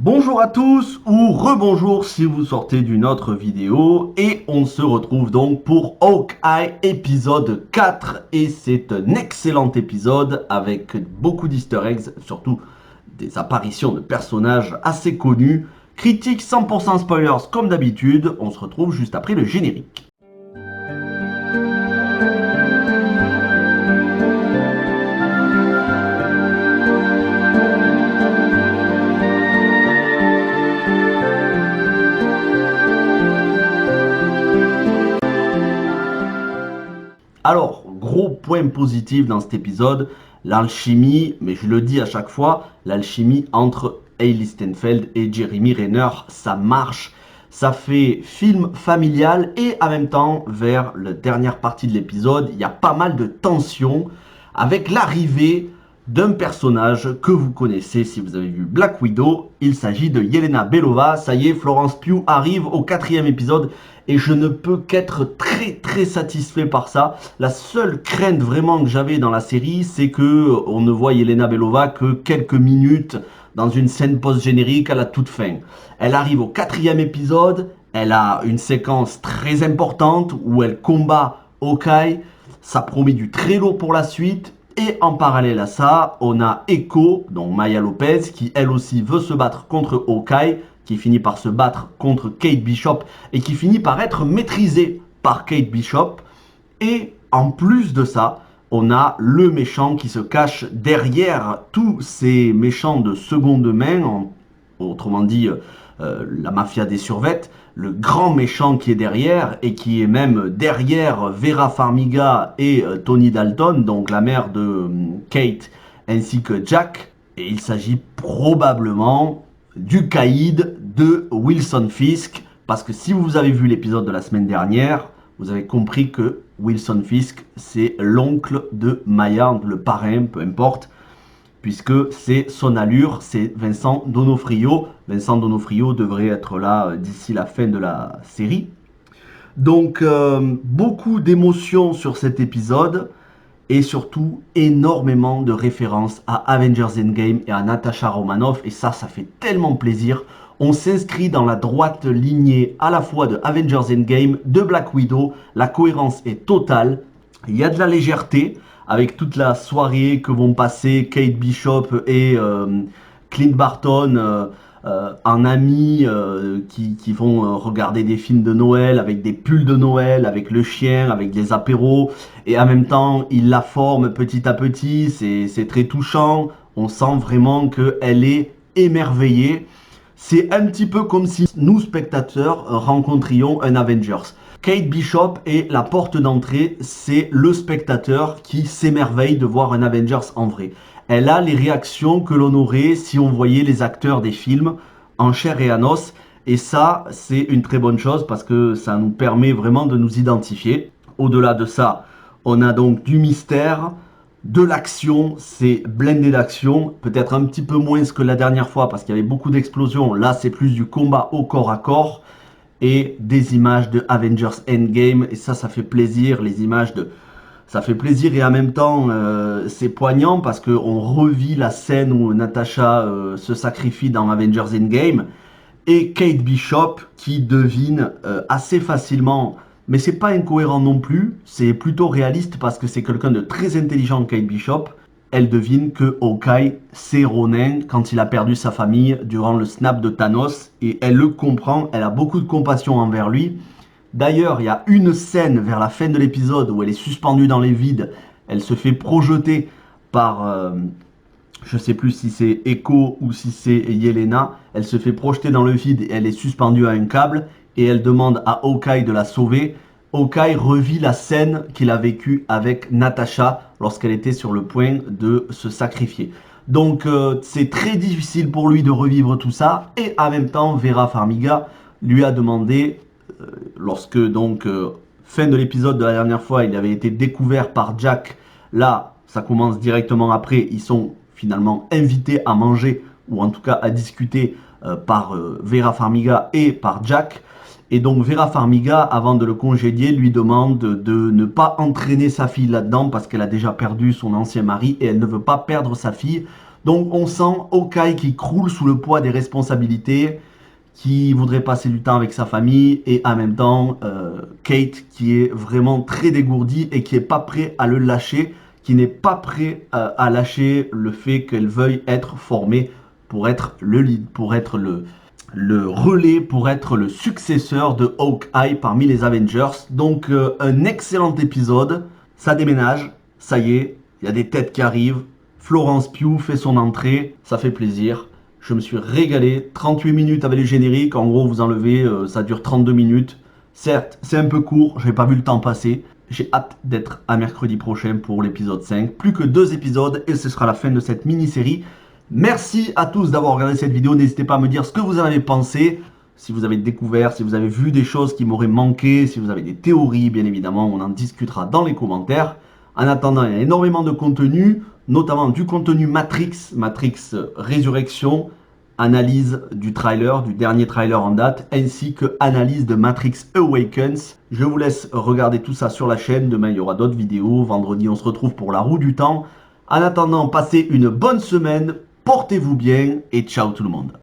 Bonjour à tous ou rebonjour si vous sortez d'une autre vidéo et on se retrouve donc pour Hawkeye épisode 4 et c'est un excellent épisode avec beaucoup d'easter eggs, surtout des apparitions de personnages assez connus. Critique 100% spoilers comme d'habitude, on se retrouve juste après le générique. Alors, gros point positif dans cet épisode, l'alchimie, mais je le dis à chaque fois, l'alchimie entre Hailey Steinfeld et Jeremy Renner, ça marche. Ça fait film familial et en même temps, vers la dernière partie de l'épisode, il y a pas mal de tension avec l'arrivée d'un personnage que vous connaissez si vous avez vu Black Widow. Il s'agit de Yelena Belova. Ça y est, Florence Pugh arrive au 4e épisode et je ne peux qu'être très satisfait par ça. La seule crainte vraiment que j'avais dans la série, c'est que on ne voit Yelena Belova que quelques minutes dans une scène post-générique à la toute fin. Elle arrive au 4e épisode, elle a une séquence très importante où elle combat Hawkeye. Ça promet du très lourd pour la suite. Et en parallèle à ça, on a Echo, donc Maya Lopez, qui elle aussi veut se battre contre Hawkeye, qui finit par se battre contre Kate Bishop et qui finit par être maîtrisée par Kate Bishop. Et en plus de ça, on a le méchant qui se cache derrière tous ces méchants de seconde main, autrement dit la mafia des survettes, le grand méchant qui est derrière et qui est même derrière Vera Farmiga et Tony Dalton, donc la mère de Kate ainsi que Jack. Et il s'agit probablement du caïd de Wilson Fisk, parce que si vous avez vu l'épisode de la semaine dernière, vous avez compris que Wilson Fisk, c'est l'oncle de Maya, le parrain, peu importe, puisque c'est son allure, c'est Vincent D'Onofrio. Vincent D'Onofrio devrait être là d'ici la fin de la série. Donc, beaucoup d'émotions sur cet épisode, et surtout énormément de références à Avengers Endgame et à Natasha Romanoff, et ça fait tellement plaisir. On s'inscrit dans la droite lignée à la fois de Avengers Endgame, de Black Widow, la cohérence est totale, il y a de la légèreté, avec toute la soirée que vont passer Kate Bishop et Clint Barton en amis qui vont regarder des films de Noël avec des pulls de Noël, avec le chien, avec des apéros, et en même temps ils la forment petit à petit, c'est très touchant, on sent vraiment qu'elle est émerveillée. C'est un petit peu comme si nous spectateurs rencontrions un Avengers. Kate Bishop est la porte d'entrée, c'est le spectateur qui s'émerveille de voir un Avengers en vrai. Elle a les réactions que l'on aurait si on voyait les acteurs des films en chair et en os. Et ça, c'est une très bonne chose parce que ça nous permet vraiment de nous identifier. Au-delà de ça, on a donc du mystère, de l'action, c'est blindé d'action, peut-être un petit peu moins que la dernière fois parce qu'il y avait beaucoup d'explosions. Là, c'est plus du combat au corps à corps et des images de Avengers Endgame, et ça fait plaisir, les images de... Ça fait plaisir et en même temps c'est poignant parce qu'on revit la scène où Natasha se sacrifie dans Avengers Endgame et Kate Bishop qui devine assez facilement, mais c'est pas incohérent non plus, c'est plutôt réaliste parce que c'est quelqu'un de très intelligent, Kate Bishop. Elle devine que Hawkeye, c'est Ronin quand il a perdu sa famille durant le snap de Thanos. Et elle le comprend, elle a beaucoup de compassion envers lui. D'ailleurs, il y a une scène vers la fin de l'épisode où elle est suspendue dans les vides. Elle se fait projeter par, je sais plus si c'est Echo ou si c'est Yelena. Elle se fait projeter dans le vide et elle est suspendue à un câble. Et elle demande à Hawkeye de la sauver. Hawkeye revit la scène qu'il a vécue avec Natasha lorsqu'elle était sur le point de se sacrifier. Donc c'est très difficile pour lui de revivre tout ça. Et en même temps, Vera Farmiga lui a demandé, lorsque donc, fin de l'épisode de la dernière fois, il avait été découvert par Jack. Là, ça commence directement après. Ils sont finalement invités à manger, ou en tout cas à discuter par Vera Farmiga et par Jack. Et donc Vera Farmiga, avant de le congédier, lui demande de ne pas entraîner sa fille là-dedans parce qu'elle a déjà perdu son ancien mari et elle ne veut pas perdre sa fille. Donc on sent Hawkeye qui croule sous le poids des responsabilités, qui voudrait passer du temps avec sa famille, et en même temps Kate qui est vraiment très dégourdie et qui n'est pas prêt à le lâcher, qui n'est pas prêt à lâcher le fait qu'elle veuille être formée pour être le lead, pour être le relais, pour être le successeur de Hawkeye parmi les Avengers. Donc un excellent épisode, ça déménage, ça y est, il y a des têtes qui arrivent, Florence Pugh fait son entrée, ça fait plaisir. Je me suis régalé, 38 minutes avec les génériques, en gros vous enlevez, ça dure 32 minutes. Certes, c'est un peu court, j'ai pas vu le temps passer. J'ai hâte d'être à mercredi prochain pour l'épisode 5. Plus que 2 épisodes et ce sera la fin de cette mini-série. Merci à tous d'avoir regardé cette vidéo. N'hésitez pas à me dire ce que vous en avez pensé. Si vous avez découvert, si vous avez vu des choses qui m'auraient manqué, si vous avez des théories, bien évidemment, on en discutera dans les commentaires. En attendant, il y a énormément de contenu, notamment du contenu Matrix Résurrection, analyse du trailer, du dernier trailer en date, ainsi que analyse de Matrix Awakens. Je vous laisse regarder tout ça sur la chaîne. Demain, il y aura d'autres vidéos. Vendredi, on se retrouve pour la roue du temps. En attendant, passez une bonne semaine, portez-vous bien et ciao tout le monde.